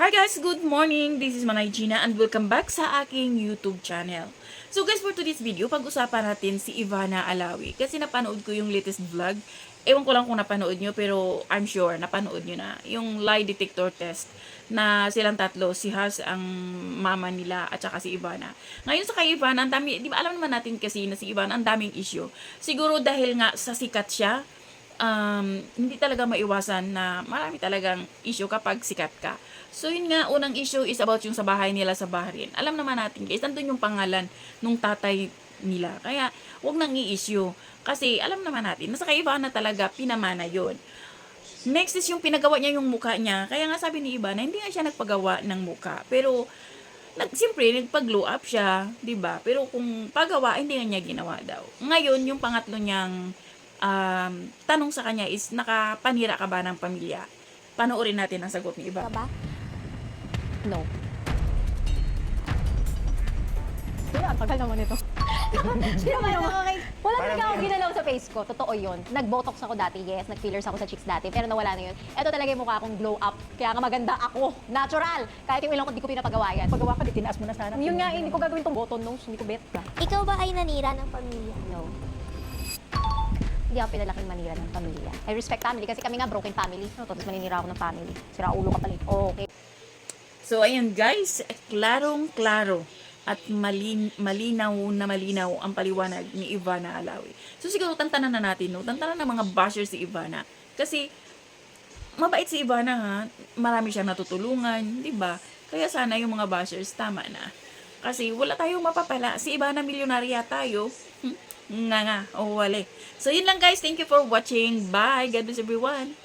Hi guys, good morning. This is Manay Gina and welcome back sa aking YouTube channel. So guys, for today's video, pag-usapan natin si Ivana Alawi. Kasi napanood ko yung latest vlog. Ewan ko lang kung napanood nyo, pero I'm sure napanood nyo na. Yung lie detector test na silang tatlo, si Has ang mama nila at saka si Ivana. Ngayon sa kay Ivana, ang dami, di ba alam naman natin kasi na si Ivana ang daming issue. Siguro dahil nga sa sikat siya, hindi talaga maiwasan na marami talagang issue kapag sikat ka. So, yun nga, unang issue is about yung sa bahay nila sa Bahrain. Alam naman natin guys, nandun yung pangalan nung tatay nila. Kaya, wag nang i-issue. Kasi, alam naman natin, nasa kaiba na talaga, pinamana yun. Next is yung pinagawa niya yung mukha niya. Kaya nga sabi ni Iba na hindi nga siya nagpagawa ng mukha. Pero, siyempre, nagpag-glow up siya, 'di ba? Pero kung pagawa, hindi nga niya ginawa daw. Ngayon, yung pangatlo niyang tanong sa kanya is, nakapanira ka ba ng pamilya? Panoorin natin ang sagot ni Iba. Ka ba? No. Kaya, ang tagal naman ito. Wala talaga akong ginalaw sa face ko. Totoo yun. Nag-botox ako dati, yes. Nag-fillers ako sa cheeks dati. Pero nawala na yun. Ito talaga yung mukha akong glow up. Kaya nga maganda ako. Natural. Kahit yung ilong ko, di ko pinapagawa yan. Paggawa ka, di tinaas mo na sana. Yun nga, hindi ko gagawin tong button nose. Hindi ko bet ka. Ikaw ba ay nanira ng pamilya? No. Hindi ako pinalaking manira ng pamilya. I respect family kasi kami nga broken family. No, tapos maninira ako ng family. Sira ulo ka pala. Okay. So, ayun guys, klarong-klaro at malinaw ang paliwanag ni Ivana Alawi. So, siguro tantanan na natin, no? Tantanan ng mga bashers si Ivana. Kasi, mabait si Ivana, ha? Marami siyang natutulungan, di ba? Kaya sana yung mga bashers, tama na. Kasi, wala tayong mapapala. Si Ivana, milyonarya tayo. Nga, o wale. So, yun lang guys. Thank you for watching. Bye. God bless everyone.